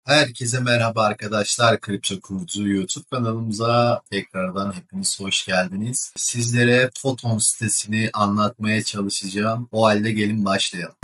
Herkese merhaba arkadaşlar. Kripto Kurdu YouTube kanalımıza tekrardan hepiniz hoş geldiniz. Sizlere Photon sitesini anlatmaya çalışacağım. O halde gelin başlayalım.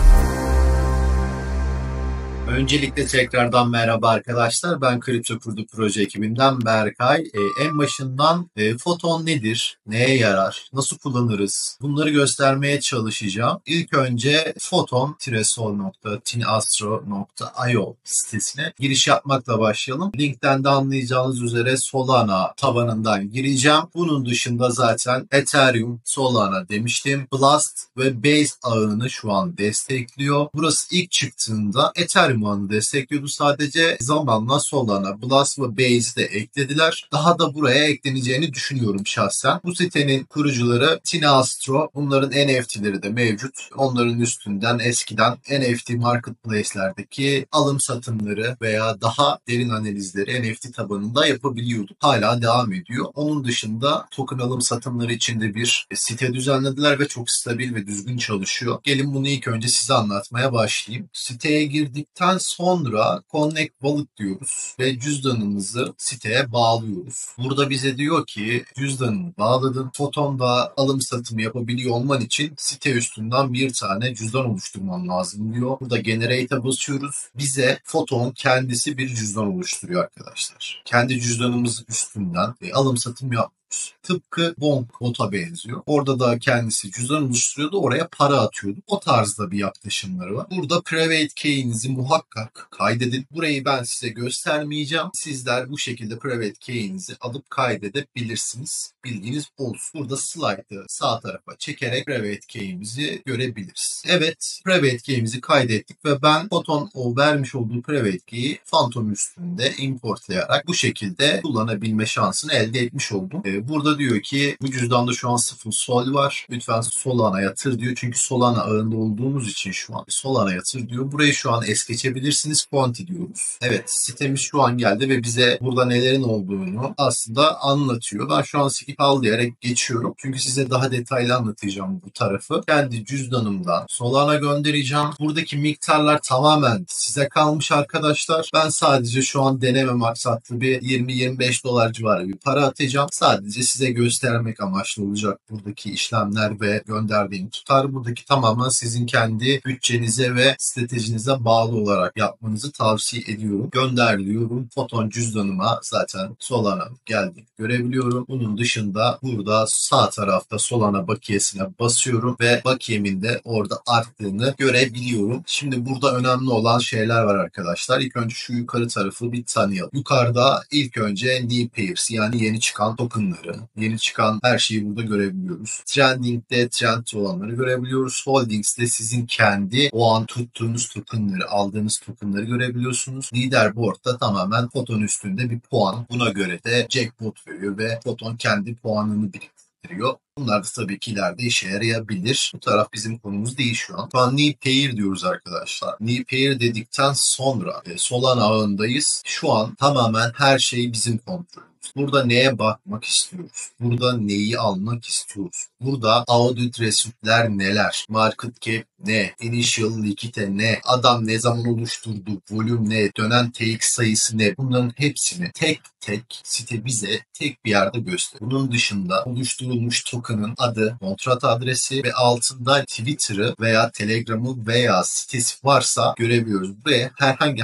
Öncelikle tekrardan merhaba arkadaşlar. Ben Kripto Kurdu proje ekibinden Berkay. En başından Photon nedir? Neye yarar? Nasıl kullanırız? Bunları göstermeye çalışacağım. İlk önce photon-sol.tinastro.io sitesine giriş yapmakla başlayalım. Linkten de anlayacağınız üzere Solana tabanından gireceğim. Bunun dışında zaten Ethereum, Solana demiştim. Blast ve Base ağını şu an destekliyor. Burası ilk çıktığında Ethereum ağını destekliyordu sadece. Zamanla Solana, Blast ve Base'i de eklediler. Daha da buraya ekleneceğini düşünüyorum şahsen. Bu sitenin kurucuları Tinastro. Bunların NFT'leri de mevcut. Onların üstünden eskiden NFT marketplace'lerdeki alım satımları veya daha derin analizleri NFT tabanında yapabiliyorduk. Hala devam ediyor. Onun dışında token alım satımları için de bir site düzenlediler ve çok stabil ve düzgün çalışıyor. Gelin bunu ilk önce size anlatmaya başlayayım. Siteye girdikten sonra Connect Wallet diyoruz ve cüzdanımızı siteye bağlıyoruz. Burada bize diyor ki cüzdanını bağladın. Photon'da alım satımı yapabiliyor olman için site üstünden bir tane cüzdan oluşturman lazım diyor. Burada Generate'e basıyoruz. Bize Photon kendisi bir cüzdan oluşturuyor arkadaşlar. Kendi cüzdanımız üstünden alım satım yapıyoruz. Tıpkı Bonk bota benziyor. Orada da kendisi cüzdan oluşturuyordu. Oraya para atıyordu. O tarzda bir yaklaşımları var. Burada private key'inizi muhakkak kaydedin. Burayı ben size göstermeyeceğim. Sizler bu şekilde private key'inizi alıp kaydedebilirsiniz. Bilginiz olsun. Burada slide'ı sağ tarafa çekerek private key'imizi görebiliriz. Evet, private key'imizi kaydettik ve ben Photon o vermiş olduğu private key'i Phantom üstünde importlayarak bu şekilde kullanabilme şansını elde etmiş oldum. Burada diyor ki bu cüzdanda şu an 0 sol var. Lütfen Solana yatır diyor. Çünkü Solana ağında olduğumuz için şu an Solana yatır diyor. Burayı şu an es geçebilirsiniz. Quanti diyoruz. Evet, sitemiz şu an geldi ve bize burada nelerin olduğunu aslında anlatıyor. Ben şu an skip al diyerek geçiyorum. Çünkü size daha detaylı anlatacağım bu tarafı. Kendi cüzdanımdan Solana göndereceğim. Buradaki miktarlar tamamen size kalmış arkadaşlar. Ben sadece şu an deneme maksatlı bir 20-25 dolar civarı bir para atacağım. Sadece size göstermek amaçlı olacak buradaki işlemler ve gönderdiğim tutar. Buradaki tamamen sizin kendi bütçenize ve stratejinize bağlı olarak yapmanızı tavsiye ediyorum. Gönder diyorum. Photon cüzdanıma zaten Solana geldi görebiliyorum. Bunun dışında burada sağ tarafta Solana bakiyesine basıyorum ve bakiyemin de orada arttığını görebiliyorum. Şimdi burada önemli olan şeyler var arkadaşlar. İlk önce şu yukarı tarafı bir tanıyalım. Yukarıda ilk önce new pairs yani yeni çıkan tokenları, yeni çıkan her şeyi burada görebiliyoruz. Trending'de trend olanları görebiliyoruz. Holdings'de sizin kendi o an tuttuğunuz tokenları, aldığınız tokenları görebiliyorsunuz. Leaderboard'da tamamen Photon üstünde bir puan. Buna göre de jackpot veriyor ve Photon kendi puanını biriktiriyor. Bunlar da tabii ki ileride işe yarayabilir. Bu taraf bizim konumuz değil şu an. Şu an New Pair diyoruz arkadaşlar. New Pair dedikten sonra Solana ağındayız. Şu an tamamen her şey bizim kontrolümüz. Burada neye bakmak istiyoruz? Burada neyi almak istiyoruz? Burada audit resütler neler? Market cap ne? Initial liquidity ne? Adam ne zaman oluşturdu? Volüm ne? Dönen TX sayısı ne? Bunların hepsini tek tek site bize tek bir yerde gösteriyor. Bunun dışında oluşturulmuş token'ın adı, kontrat adresi ve altında Twitter'ı veya Telegram'ı veya sitesi varsa görebiliyoruz. Buraya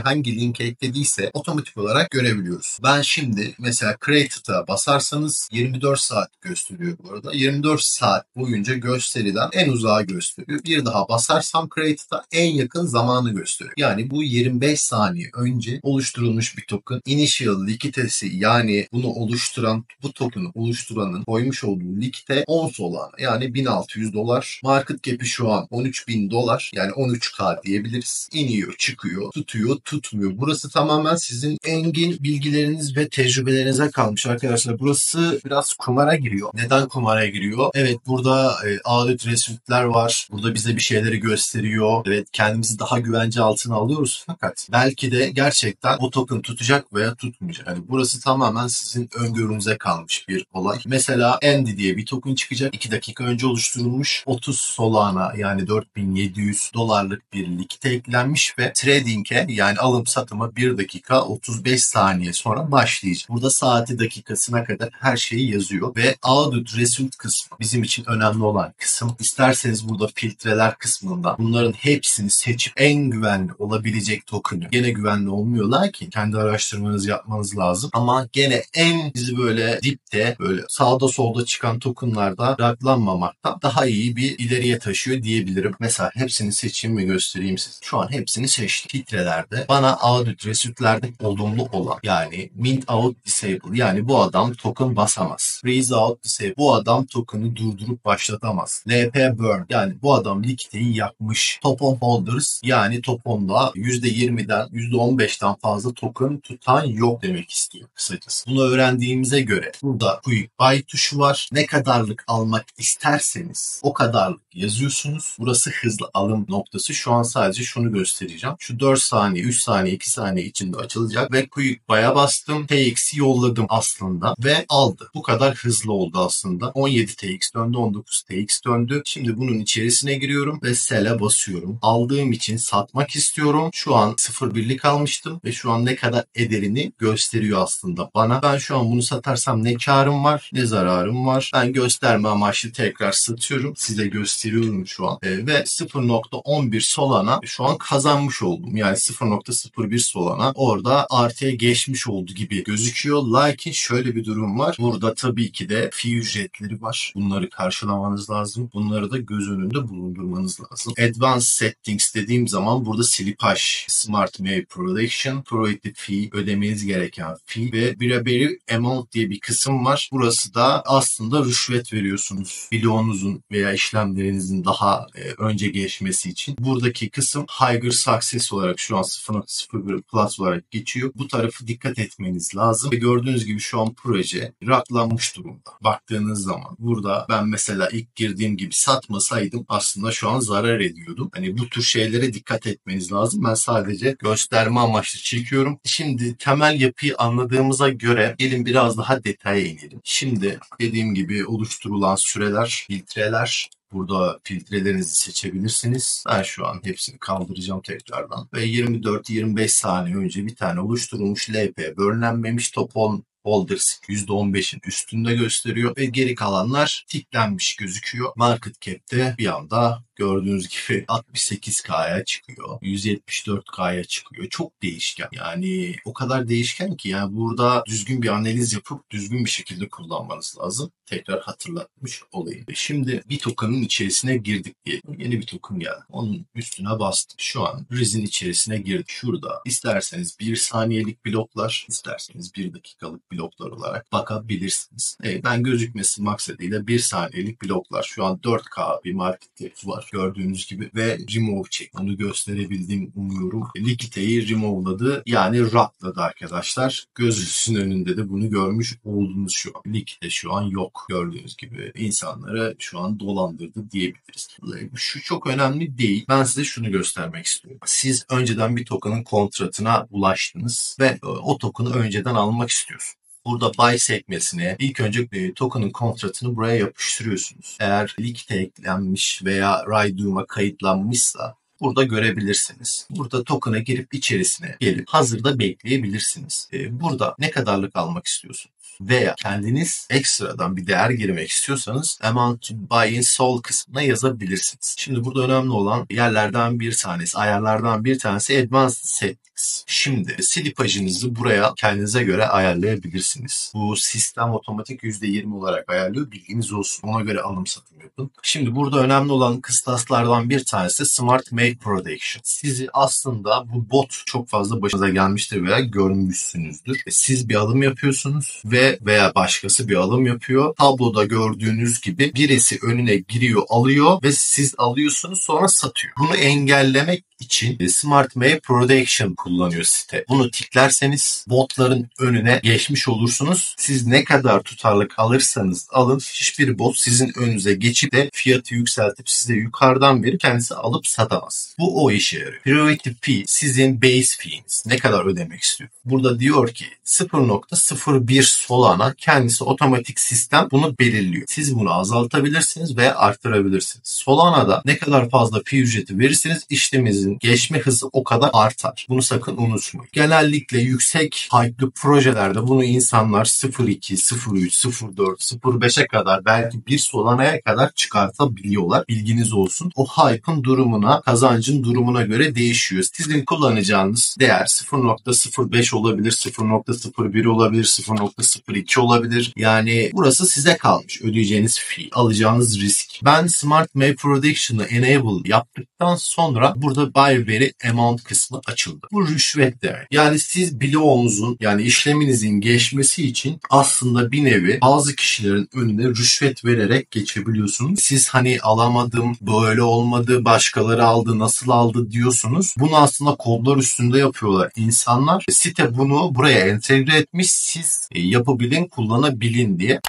hangi link eklediyse otomatik olarak görebiliyoruz. Ben şimdi mesela Created'a basarsanız 24 saat gösteriyor bu arada. 24 saat boyunca gösterilen en uzağa gösteriyor. Bir daha basarsam Created'a en yakın zamanı gösteriyor. Yani bu 25 saniye önce oluşturulmuş bir token. Initial liquidity yani bunu oluşturan, bu token'ı oluşturanın koymuş olduğu likite 10 Solana yani 1600 dolar. Market cap'i şu an 13.000 dolar yani 13K diyebiliriz. İniyor, çıkıyor, tutuyor, tutmuyor. Burası tamamen sizin engin bilgileriniz ve tecrübelerinize kalmış arkadaşlar. Burası biraz kumara giriyor. Neden kumara giriyor? Evet burada audit resütler var. Burada bize bir şeyleri gösteriyor. Evet, kendimizi daha güvence altına alıyoruz fakat belki de gerçekten o token tutacak veya tutmayacak. Yani burası tamamen sizin öngörünüze kalmış bir olay. Mesela Andy diye bir token çıkacak. 2 dakika önce oluşturulmuş. 30 Solana yani $4.700 bir likite eklenmiş ve trading'e yani alım satıma 1 dakika 35 saniye sonra başlayacak. Burada saati dakikasına kadar her şeyi yazıyor ve audit result kısmı bizim için önemli olan kısım. İsterseniz burada filtreler kısmında bunların hepsini seçip en güvenli olabilecek token'ı, gene güvenli olmuyorlar ki kendi araştırmanızı yapmanız lazım ama gene en bizi böyle dipte böyle sağda solda çıkan token'larda raklanmamaktan daha iyi bir ileriye taşıyor diyebilirim. Mesela hepsini seçeyim ve göstereyim size. Şu an hepsini seçtim. Filtrelerde bana audit result'lerde olumlu olan yani mint out disable yani bu adam token basamaz. Freeze out disable bu adam token'ı durdurup başlatamaz. LP burn yani bu adam likiteyi yakmış. Top on holders yani top on'da %20'den %15'ten fazla token tutan yok demek istiyor kısacası. Bunu öğrendiğimize göre burada quick buy tuşu var. Ne kadarlık almak isterseniz o kadarlık yazıyorsunuz. Burası hızlı alım noktası. Şu an sadece şunu göstereceğim. Şu 4 saniye, 3 saniye, 2 saniye içinde açılacak ve quick buy'a bastım. TX'i yolladım aslında ve aldı. Bu kadar hızlı oldu aslında. 17 TX döndü, 19 TX döndü. Şimdi bunun içerisine giriyorum ve sell'e basıyorum. Aldığım için satmak istiyorum. Şu an 0.1'lik almıştım ve şu an ne kadar ederini gösteriyor aslında bana. Ben şu an bunu satarsam ne karım var ne zararım var. Ben gösterme amaçlı tekrar satıyorum. Size gösteriyorum şu an. Ve 0.11 Solana şu an kazanmış oldum. Yani 0.01 Solana orada artıya geçmiş oldu gibi gözüküyor. Lakin şöyle bir durum var. Burada tabii ki de fee ücretleri var. Bunları karşılamanız lazım. Bunları da göz önünde bulundurmanız lazım. Advanced Settings dediğim zaman burada slippage, Smart May Prediction, Prorated Fee, ödemeniz gereken fee ve birebir amount diye bir kısım var. Burası da aslında rüşvet veriyorsunuz. Bloğunuzun veya işlemlerinizin daha önce geçmesi için. Buradaki kısım Higher Success olarak şu an 0.01 Plus olarak geçiyor. Bu tarafı dikkat etmeniz lazım. Ve gördüğünüz gibi şu an proje raklanmış durumda. Baktığınız zaman burada ben mesela ilk girdiğim gibi satmasaydım aslında şu an zarar ediyordum. Hani bu tür şeylere dikkat etmeniz lazım. Ben sadece gösterme amaçlı çekiyorum. Şimdi temel yapıyı anladığımıza göre gelin biraz daha detaya inelim. Şimdi dediğim gibi oluşturulan süreler, filtreler, burada filtrelerinizi seçebilirsiniz. Ben şu an hepsini kaldıracağım tekrardan. Ve 24-25 saniye önce bir tane oluşturulmuş LP bölünmemiş top 10 holders %15'in üstünde gösteriyor ve geri kalanlar tiklenmiş gözüküyor. Market cap'te bir anda gördüğünüz gibi 68K'ya çıkıyor. 174K'ya çıkıyor. Çok değişken. Yani o kadar değişken ki yani burada düzgün bir analiz yapıp düzgün bir şekilde kullanmanız lazım. Tekrar hatırlatmış olayım. Şimdi bir token'ın içerisine girdik diye. Yeni bir token geldi. Onun üstüne bastım. Şu an Riz'in içerisine girdik. Şurada isterseniz 1 saniyelik bloklar, isterseniz 1 dakikalık bloklar olarak bakabilirsiniz. Ben gözükmesi maksadıyla 1 saniyelik bloklar. Şu an 4K bir market cap var. Gördüğünüz gibi ve remove check. Onu gösterebildiğimi umuyorum. Likiteyi remove'ladı. Yani rahatladı arkadaşlar. Gözünüzün önünde de bunu görmüş oldunuz şu an. Likite şu an yok. Gördüğünüz gibi insanları şu an dolandırdı diyebiliriz. Şu çok önemli değil. Ben size şunu göstermek istiyorum. Siz önceden bir token'ın kontratına ulaştınız ve o token'ı önceden almak istiyorsunuz. Burada buy sekmesine ilk önce token'ın kontratını buraya yapıştırıyorsunuz. Eğer likite eklenmiş veya Raidium'a kayıtlanmışsa burada görebilirsiniz. Burada token'a girip içerisine gelip hazırda bekleyebilirsiniz. Burada ne kadarlık almak istiyorsunuz? Veya kendiniz ekstradan bir değer girmek istiyorsanız amount to buy in sol kısmına yazabilirsiniz. Şimdi burada önemli olan yerlerden bir tanesi, ayarlardan bir tanesi Advanced Settings. Şimdi slipajınızı buraya kendinize göre ayarlayabilirsiniz. Bu sistem otomatik %20 olarak ayarlıyor. Bilginiz olsun. Ona göre alım satım yapın. Şimdi burada önemli olan kıstaslardan bir tanesi Smart Make Prediction. Sizi aslında bu bot çok fazla başınıza gelmiştir veya görmüşsünüzdür. Siz bir alım yapıyorsunuz ve veya başkası bir alım yapıyor. Tabloda gördüğünüz gibi birisi önüne giriyor, alıyor ve siz alıyorsunuz sonra satıyor. Bunu engellemek için Smart May Prediction kullanıyor site. Bunu tiklerseniz botların önüne geçmiş olursunuz. Siz ne kadar tutarlık alırsanız alın hiçbir bot sizin önünüze geçip de fiyatı yükseltip size yukarıdan verip kendisi alıp satamaz. Bu o işe yarıyor. Priority fee sizin base fee'niz. Ne kadar ödemek istiyor? Burada diyor ki 0.01 Solana kendisi otomatik sistem bunu belirliyor. Siz bunu azaltabilirsiniz veya arttırabilirsiniz. Solana'da ne kadar fazla fee ücreti verirseniz işleminizin geçme hızı o kadar artar. Bunu sakın unutmayın. Genellikle yüksek hype'lı projelerde bunu insanlar 0.2, 0.3, 0.4, 0.5'e kadar belki bir Solana'ya kadar çıkartabiliyorlar. Bilginiz olsun. O hype'ın durumuna, kazancın durumuna göre değişiyor. Sizin kullanacağınız değer 0.05 olabilir, 0.01 olabilir, 0.02 olabilir. Yani burası size kalmış. Ödeyeceğiniz fee, alacağınız risk. Ben Smart May Prediction'ı enable yaptıktan sonra burada buy veri amount kısmı açıldı. Bu rüşvet demek. Yani siz bloğunuzun yani işleminizin geçmesi için aslında bir nevi bazı kişilerin önüne rüşvet vererek geçebiliyorsunuz. Siz hani alamadım, böyle olmadı, başkaları aldı, nasıl aldı diyorsunuz. Bunu aslında kodlar üstünde yapıyorlar insanlar. Site bunu buraya entegre etmiş. Siz yapabilin, kullanabilin diye.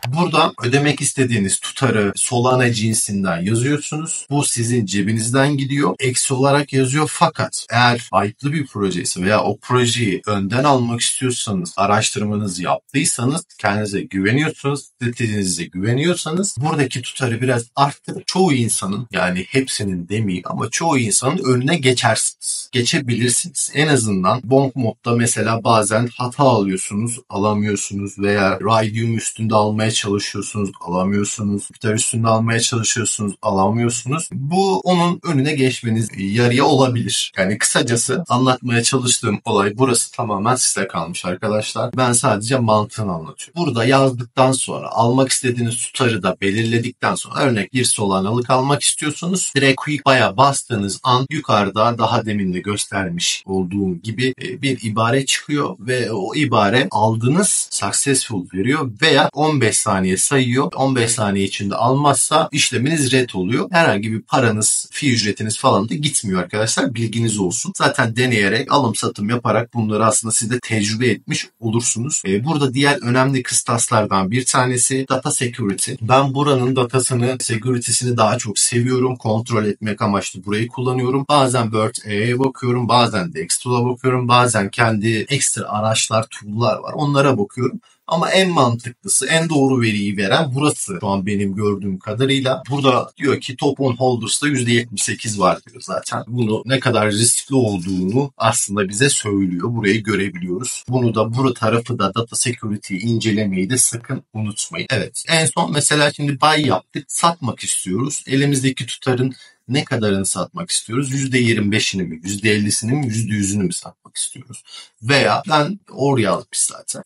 Burada ödemek istediğiniz tutarı Solana cinsinden yazıyorsunuz. Bu sizin cebinizden gidiyor. Eksi olarak yazıyor fakat eğer hype'lı bir projeyse veya o projeyi önden almak istiyorsanız, araştırmanızı yaptıysanız, kendinize güveniyorsunuz, stratejinize güveniyorsanız buradaki tutarı biraz arttırıp çoğu insanın yani hepsinin demeyeyim ama çoğu insanın önüne geçersiniz. Geçebilirsiniz. En azından bonk modda mesela bazen hata alıyorsunuz, alamıyorsunuz veya Raydium üstünde almaya çalışıyorsunuz, alamıyorsunuz. Jüpiter üstünde almaya çalışıyorsunuz, alamıyorsunuz. Bu onun önüne geçmeniz yarıya olabilir. Yani kısacası anlatmaya çalıştığım olay burası tamamen size kalmış arkadaşlar. Ben sadece mantığını anlatıyorum. Burada yazdıktan sonra almak istediğiniz tutarı da belirledikten sonra örnek bir Solana'lık almak istiyorsunuz. Direkt Quick Buy'a bastığınız an yukarıda daha demin de göstermiş olduğum gibi bir ibare çıkıyor ve o ibare aldınız successful veriyor veya 15 saniye sayıyor. 15 saniye içinde almazsa işleminiz red oluyor. Herhangi bir paranız, fee ücretiniz falan da gitmiyor arkadaşlar. Bilginiz olsun. Zaten deneyerek, alım satım yaparak bunları aslında siz de tecrübe etmiş olursunuz. Burada diğer önemli kıstaslardan bir tanesi data security. Ben buranın datasını, security'sini daha çok seviyorum. Kontrol etmek amaçlı burayı kullanıyorum. Bazen Bird.ai'ye bakıyorum. Bazen Dextool'a bakıyorum. Bazen kendi ekstra araçlar, tool'lar var. Onlara bakıyorum. Ama en mantıklısı, en doğru veriyi veren burası. Şu an benim gördüğüm kadarıyla. Burada diyor ki top on holders'ta %78 var diyor zaten. Bunu ne kadar riskli olduğunu aslında bize söylüyor. Burayı görebiliyoruz. Bunu da bu tarafı da data security incelemeyi de sakın unutmayın. Evet. En son mesela şimdi buy yaptık. Satmak istiyoruz. Elimizdeki tutarın ne kadarını satmak istiyoruz? %25'ini mi? %50'sini mi? %100'ünü mü satmak istiyoruz? Veya ben oraya almış zaten.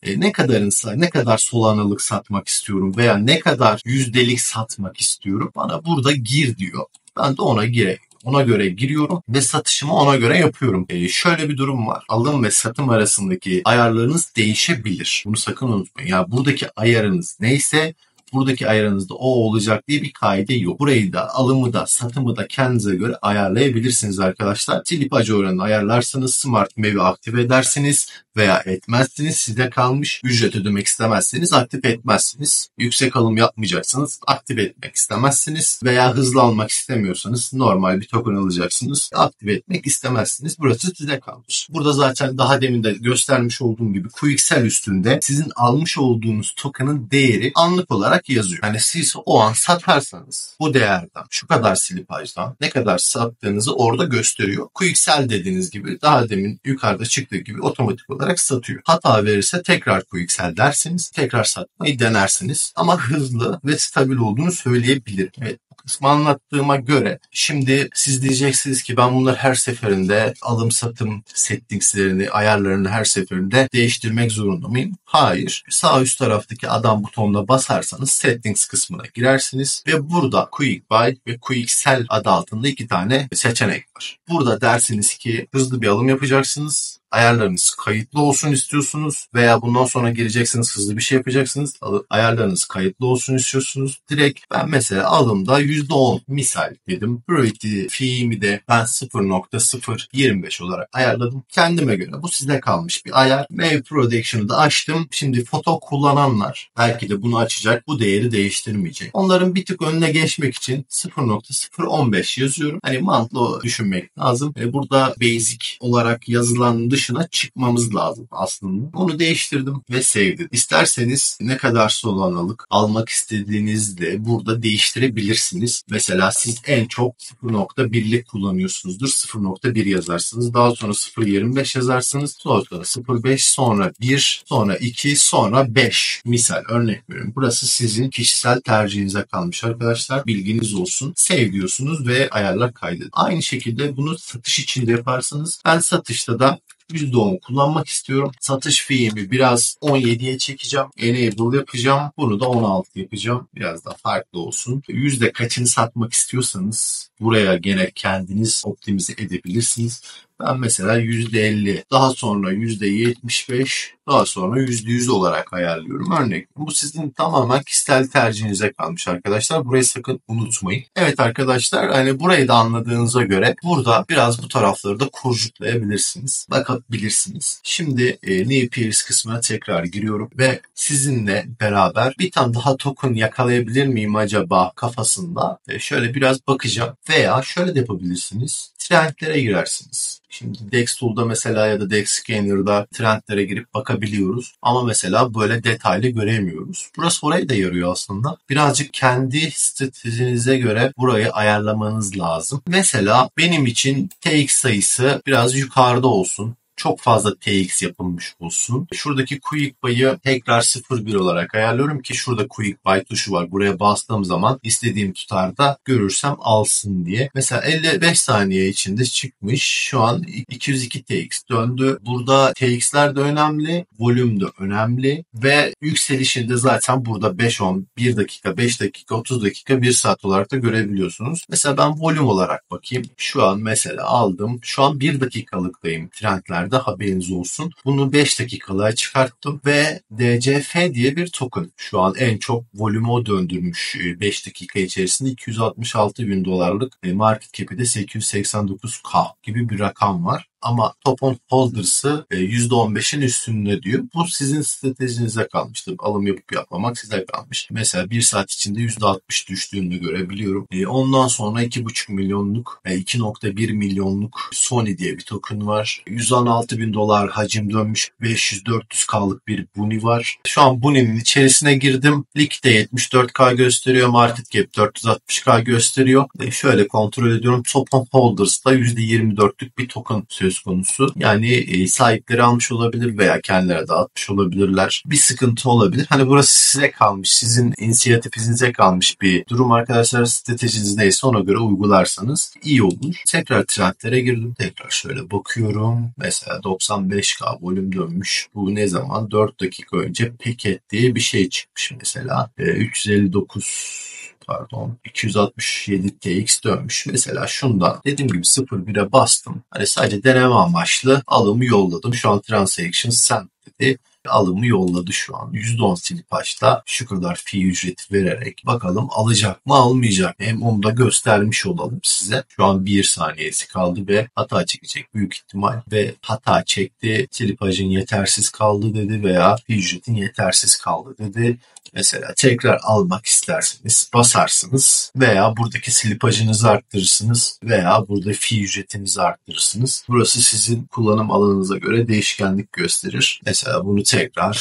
Ne kadar Solana'lık satmak istiyorum veya ne kadar yüzdelik satmak istiyorum? Bana burada gir diyor. Ben de ona gireyim. Ona göre giriyorum ve satışımı ona göre yapıyorum. Şöyle bir durum var. Alım ve satım arasındaki ayarlarınız değişebilir. Bunu sakın unutmayın. Yani buradaki ayarınız neyse buradaki ayarınızda o olacak diye bir kaide yok. Burayı da alımı da satımı da kendinize göre ayarlayabilirsiniz arkadaşlar. Slipaj oranını ayarlarsanız Smart Mav'i aktive edersiniz veya etmezsiniz. Size kalmış. Ücret ödemek istemezseniz aktif etmezsiniz. Yüksek alım yapmayacaksanız aktif etmek istemezsiniz veya hızlı almak istemiyorsanız normal bir token alacaksınız. Aktif etmek istemezsiniz. Burası size kalmış. Burada zaten daha demin de göstermiş olduğum gibi QXL üstünde sizin almış olduğunuz token'ın değeri anlık olarak yazıyor. Yani siz o an satarsanız bu değerden şu kadar slipajdan ne kadar sattığınızı orada gösteriyor. QXL dediğiniz gibi daha demin yukarıda çıktığı gibi otomatik olarak satıyor. Hata verirse tekrar QXL dersiniz. Tekrar satmayı denersiniz. Ama hızlı ve stabil olduğunu söyleyebilirim. Evet. kısmı anlattığıma göre şimdi siz diyeceksiniz ki ben bunları her seferinde alım satım settingslerini, ayarlarını her seferinde değiştirmek zorunda mıyım? Hayır. Sağ üst taraftaki adam butonuna basarsanız settings kısmına girersiniz ve burada Quick Buy ve Quick Sell adı altında 2 tane seçenek var. Burada dersiniz ki hızlı bir alım yapacaksınız. Ayarlarınız kayıtlı olsun istiyorsunuz veya bundan sonra gireceksiniz, hızlı bir şey yapacaksınız. Ayarlarınız kayıtlı olsun istiyorsunuz. Direkt ben mesela alımda %10 misal dedim. Priority fee'mi de ben 0.025 olarak ayarladım. Kendime göre bu size kalmış bir ayar. Wave Production'ı da açtım. Şimdi foto kullananlar belki de bunu açacak, bu değeri değiştirmeyecek. Onların bir tık önüne geçmek için 0.015 yazıyorum. Hani mantıklı düşünmek lazım. Burada basic olarak yazılan dışına çıkmamız lazım aslında. Onu değiştirdim ve sevdim. İsterseniz ne kadar Solana'lık almak istediğinizde burada değiştirebilirsiniz. Mesela siz en çok 0.1'lik kullanıyorsunuzdur. 0.1 yazarsınız. Daha sonra 0.25 yazarsınız. Sonra 0.5, sonra 1, sonra 2, sonra 5. Misal örnek veriyorum. Burası sizin kişisel tercihinize kalmış arkadaşlar. Bilginiz olsun. Save diyorsunuz ve ayarlar kaydedin. Aynı şekilde bunu satış için de yaparsınız. Ben satışta da %10 kullanmak istiyorum. Satış fee'mi biraz 17'ye çekeceğim. Enable yapacağım. Bunu da 16 yapacağım. Biraz da farklı olsun. Yüzde kaçını satmak istiyorsanız buraya gene kendiniz optimize edebilirsiniz. Ben mesela %50, daha sonra %75, daha sonra %100 olarak ayarlıyorum. Örnek. Bu sizin tamamen kişisel tercihinize kalmış arkadaşlar. Burayı sakın unutmayın. Evet arkadaşlar, hani burayı da anladığınıza göre burada biraz bu tarafları da kurcuklayabilirsiniz. Bakabilirsiniz. Şimdi New Peers kısmına tekrar giriyorum ve sizinle beraber bir tane daha token yakalayabilir miyim acaba kafasında şöyle biraz bakacağım. Veya şöyle de yapabilirsiniz. Trendlere girersiniz. Şimdi DexTool'da mesela ya da DexScanner'da trendlere girip bakabiliyoruz. Ama mesela böyle detaylı göremiyoruz. Burası oraya da yarıyor aslında. Birazcık kendi stratejinize göre burayı ayarlamanız lazım. Mesela benim için TX sayısı biraz yukarıda olsun. Çok fazla TX yapılmış olsun. Şuradaki Quick Buy'ı tekrar 0.1 olarak ayarlıyorum ki şurada Quick Buy tuşu var. Buraya bastığım zaman istediğim tutarda görürsem alsın diye. Mesela 55 saniye içinde çıkmış. Şu an 202 TX döndü. Burada TX'ler de önemli. Volüm de önemli. Ve yükselişinde zaten burada 5-10, 1 dakika, 5 dakika, 30 dakika, 1 saat olarak da görebiliyorsunuz. Mesela ben volüm olarak bakayım. Şu an mesela aldım. Şu an 1 dakikalıktayım trendler, haberiniz olsun. Bunu 5 dakikalığa çıkarttım ve DCF diye bir token. Şu an en çok volümü o döndürmüş 5 dakika içerisinde. 266 bin dolarlık, market cap'i de 889K gibi bir rakam var. Ama top on holders'ı %15'in üstünde diyor. Bu sizin stratejinize kalmıştır. Alım yapıp yapmamak size kalmış. Mesela 1 saat içinde %60 düştüğünü görebiliyorum. Ondan sonra 2,5 milyonluk, 2,1 milyonluk Sony diye bir token var. 116 bin dolar hacim dönmüş, 500-400K'lık bir Buni var. Şu an Buni'nin içerisine girdim. Liquid'de 74K gösteriyor. Market cap 460K gösteriyor. Şöyle kontrol ediyorum. Top on holders'da %24'lük bir token söz konusu. Yani sahipleri almış olabilir veya kendileri dağıtmış olabilirler. Bir sıkıntı olabilir. Hani burası size kalmış, sizin inisiyatifinize kalmış bir durum arkadaşlar. Stratejiniz neyse ona göre uygularsanız iyi olur. Tekrar trendlere girdim. Tekrar şöyle bakıyorum. Mesela 95K volüm dönmüş. Bu ne zaman? 4 dakika önce Peket diye bir şey çıkmış mesela. 267 TX dönmüş. Mesela şundan dediğim gibi 0.1'e bastım. Hani sadece deneme amaçlı alımı yolladım. Şu an transaction sent dedi. Alımı yolladı şu an. %10 Silipaç'ta şu kadar fee ücreti vererek bakalım alacak mı almayacak mı? Hem onu da göstermiş olalım size. Şu an 1 saniyesi kaldı ve hata çekecek büyük ihtimal ve hata çekti. Silipaç'ın yetersiz kaldı dedi veya fee ücretin yetersiz kaldı dedi. Mesela tekrar almak isterseniz basarsınız veya buradaki slipajınızı arttırırsınız veya burada fee ücretinizi arttırırsınız. Burası sizin kullanım alanınıza göre değişkenlik gösterir. Mesela bunu tekrar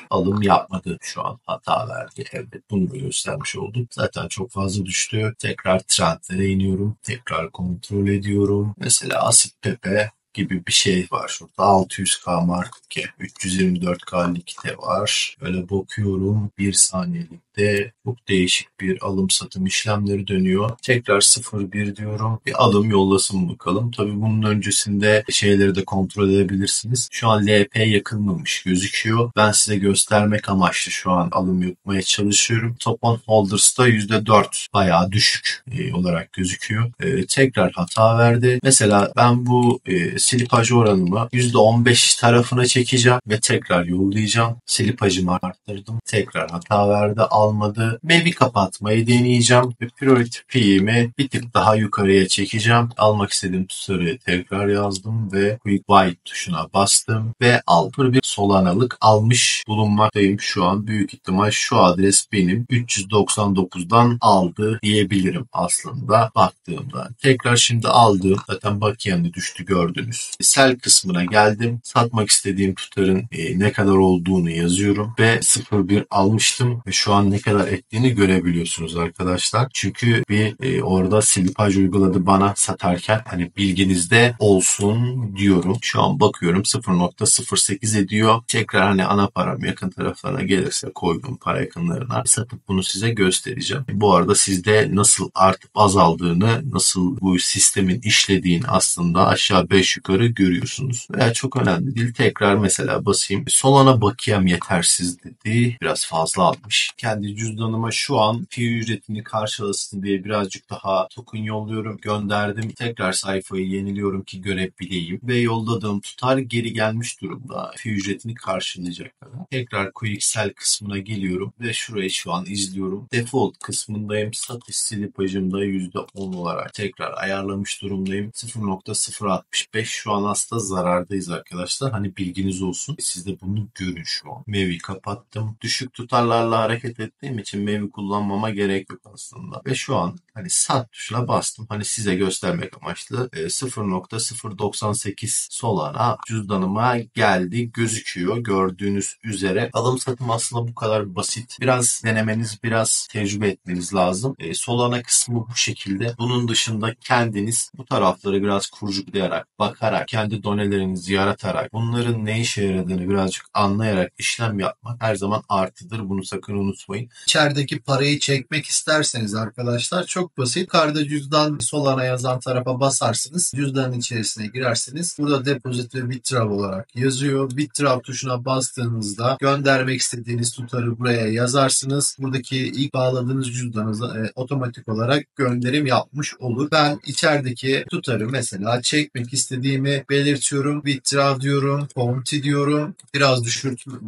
alım yapmadı, şu an hata verdi. Evet, bunu da göstermiş oldum. Zaten çok fazla düştü. Tekrar trendlere iniyorum. Tekrar kontrol ediyorum. Mesela Asit Pepe gibi bir şey var şurada. 600K market cap, 324K likite var. Böyle bakıyorum. 1 saniyelik Saat'te çok değişik bir alım satım işlemleri dönüyor. Tekrar 0.1 diyorum. Bir alım yollasın bakalım. Tabii bunun öncesinde şeyleri de kontrol edebilirsiniz. Şu an LP yakınmamış gözüküyor. Ben size göstermek amaçlı şu an alım yapmaya çalışıyorum. Top on Holders'ta %4 bayağı düşük olarak gözüküyor. Tekrar hata verdi. Mesela ben bu slipaj oranımı %15 tarafına çekeceğim ve tekrar yollayacağım. Slipajımı arttırdım. Tekrar hata verdi. Almadı. Mavi kapatmayı deneyeceğim ve priority fee'imi bir tık daha yukarıya çekeceğim. Almak istediğim tutarı tekrar yazdım ve Quick Buy tuşuna bastım ve al. Bir Solana'lık almış bulunmaktayım şu an. Büyük ihtimal şu adres benim 399'dan aldı diyebilirim aslında baktığımda. Tekrar şimdi aldım. Zaten bakiyemde düştü gördünüz. Sell kısmına geldim. Satmak istediğim tutarın ne kadar olduğunu yazıyorum ve 0.1 almıştım ve şu an ne kadar ettiğini görebiliyorsunuz arkadaşlar. Çünkü bir orada slipaj uyguladı bana satarken, hani bilginizde olsun diyorum. Şu an bakıyorum 0.08 ediyor. Tekrar hani ana param yakın taraflarına gelirse koyduğum para yakınlarına satıp bunu size göstereceğim. Bu arada sizde nasıl artıp azaldığını, nasıl bu sistemin işlediğini aslında aşağı 5 yukarı görüyorsunuz. Veya çok önemli değil. Tekrar mesela basayım. Solana bakiyem yetersiz dedi. Biraz fazla almış. Kendi cüzdanıma şu an fee ücretini karşılasın diye birazcık daha token yolluyorum. Gönderdim. Tekrar sayfayı yeniliyorum ki görebileyim. Ve yolladığım tutar geri gelmiş durumda. Fee ücretini karşılayacak. Tekrar Quick Sell kısmına geliyorum ve şurayı şu an izliyorum. Default kısmındayım. Satış slipajımda %10 olarak tekrar ayarlamış durumdayım. 0.065 şu an aslında zarardayız arkadaşlar. Hani bilginiz olsun. Siz de bunu görün şu an. Mavi kapattım. Düşük tutarlarla hareket ettiğim için Mavi kullanmama gerek yok aslında. Ve şu an hani sat tuşuna bastım. Hani size göstermek amaçlı 0.098 Solana cüzdanıma geldi gözüküyor. Gördüğünüz üzere alım satım aslında bu kadar basit. Biraz denemeniz, biraz tecrübe etmeniz lazım. Solana kısmı bu şekilde. Bunun dışında kendiniz bu tarafları biraz kurcalayarak, bakarak, kendi donelerinizi yaratarak, bunların ne işe yaradığını birazcık anlayarak işlem yapmak her zaman artıdır. Bunu sakın unutmayın. İçerideki parayı çekmek isterseniz arkadaşlar çok basit. Yukarıda cüzdan Solana yazan tarafa basarsınız. Cüzdanın içerisine girersiniz. Burada deposit ve withdraw olarak yazıyor. Withdraw tuşuna bastığınızda göndermek istediğiniz tutarı buraya yazarsınız. Buradaki ilk bağladığınız cüzdanınıza otomatik olarak gönderim yapmış olur. Ben içerideki tutarı mesela çekmek istediğimi belirtiyorum. Withdraw diyorum. Bounty diyorum. Biraz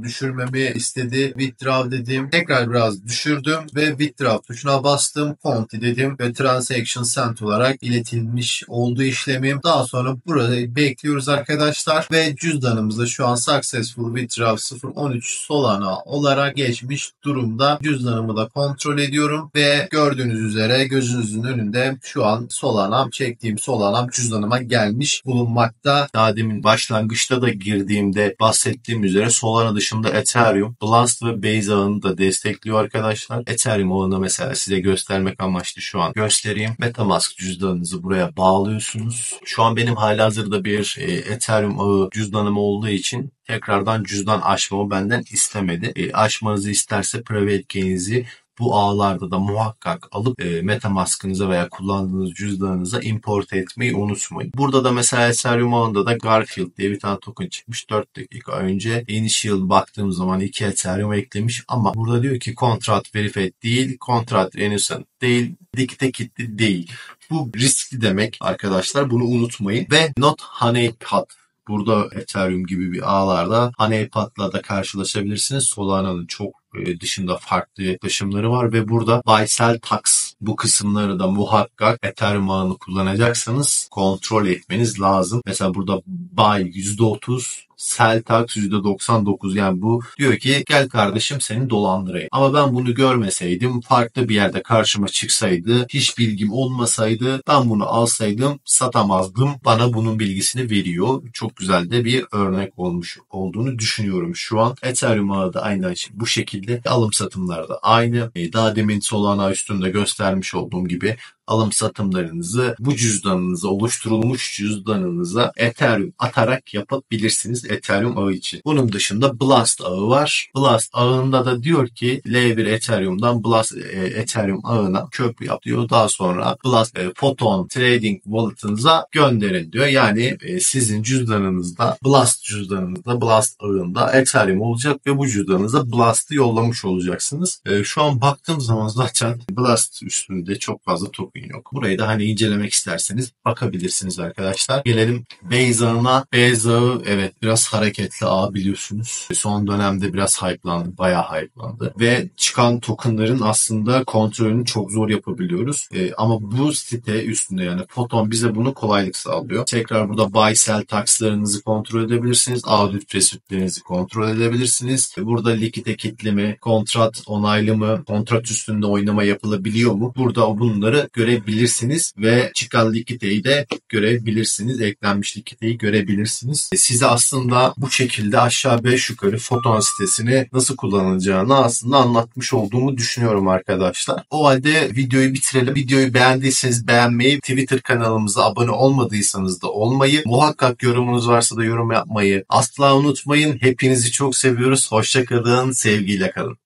düşürmemi istedi. Withdraw dedim. Tekrar biraz düşürdüm ve withdraw tuşuna bastım. Bounty dedim ve transaction sent olarak iletilmiş oldu işlemim. Daha sonra burada bekliyoruz arkadaşlar ve cüzdanımızda şu an successful withdraw 0.13 Solana olarak geçmiş durumda. Cüzdanımı da kontrol ediyorum ve gördüğünüz üzere gözünüzün önünde şu an Solana'm, çektiğim Solana'm cüzdanıma gelmiş bulunmakta. Daha demin başlangıçta da girdiğimde bahsettiğim üzere Solana dışında Ethereum, Blast ve Base ağını da destekliyor arkadaşlar. Ethereum ağını mesela size göstermek amaçlı şu an göstereyim. MetaMask cüzdanınızı buraya bağlıyorsunuz. Şu an benim halihazırda bir Ethereum ağı cüzdanım olduğu için tekrardan cüzdan açmamı benden istemedi. Açmanızı isterse private key'inizi bu ağlarda da muhakkak alıp MetaMask'ınıza veya kullandığınız cüzdanınıza import etmeyi unutmayın. Burada da mesela Ethereum ağında da Garfield diye bir tane token çıkmış 4 dakika önce. Initial baktığım zaman 2 Ethereum eklemiş ama burada diyor ki contract verified değil, contract innocent değil, dikte değil. Bu riskli demek arkadaşlar, bunu unutmayın. Ve not honeypot. Burada Ethereum gibi bir ağlarda honeypot'la da karşılaşabilirsiniz. Solana'nın çok dışında farklı yaklaşımları var ve burada buy sell tax, bu kısımları da muhakkak Ethereum ağını kullanacaksanız kontrol etmeniz lazım. Mesela burada buy %30, sell tax %99, yani bu diyor ki gel kardeşim seni dolandırayım. Ama ben bunu görmeseydim, farklı bir yerde karşıma çıksaydı, hiç bilgim olmasaydı ben bunu alsaydım satamazdım. Bana bunun bilgisini veriyor. Çok güzel de bir örnek olmuş olduğunu düşünüyorum şu an. Ethereum ağı da aynı bu şekilde, alım satımlarda aynı. Daha demin Solana üstünde göstermiş olduğum gibi alım satımlarınızı bu cüzdanınıza, oluşturulmuş cüzdanınıza Ethereum atarak yapabilirsiniz Ethereum ağı için. Bunun dışında Blast ağı var. Blast ağında da diyor ki L1 Ethereum'dan Blast Ethereum ağına köprü yap diyor. Daha sonra Blast Photon Trading Wallet'ınıza gönderin diyor. Yani sizin cüzdanınızda, Blast cüzdanınızda, Blast ağında Ethereum olacak ve bu cüzdanınıza Blast'ı yollamış olacaksınız. Şu an baktığım zaman zaten Blast üstünde çok fazla token yok. Burayı da hani incelemek isterseniz bakabilirsiniz arkadaşlar. Gelelim Base ağına. Base ağı evet biraz hareketli ağ biliyorsunuz. Son dönemde biraz hype'landı. Bayağı hype'landı. Ve çıkan tokenların aslında kontrolünü çok zor yapabiliyoruz. Ama bu site üstünde yani Photon bize bunu kolaylık sağlıyor. Tekrar burada buy sell takslarınızı kontrol edebilirsiniz. Audit resütlerinizi kontrol edebilirsiniz. Burada likite kitleme, kontrat onaylı mı, kontrat üstünde oynama yapılabiliyor mu? Burada bunları görebilirsiniz ve çıkan likiteyi de görebilirsiniz. Eklenmiş likiteyi görebilirsiniz. Size aslında bu şekilde aşağı 5 yukarı Photon sitesini nasıl kullanılacağını aslında anlatmış olduğumu düşünüyorum arkadaşlar. O halde videoyu bitirelim. Videoyu beğendiyseniz beğenmeyi, Twitter kanalımıza abone olmadıysanız da olmayı, muhakkak yorumunuz varsa da yorum yapmayı asla unutmayın. Hepinizi çok seviyoruz. Hoşça kalın, sevgiyle kalın.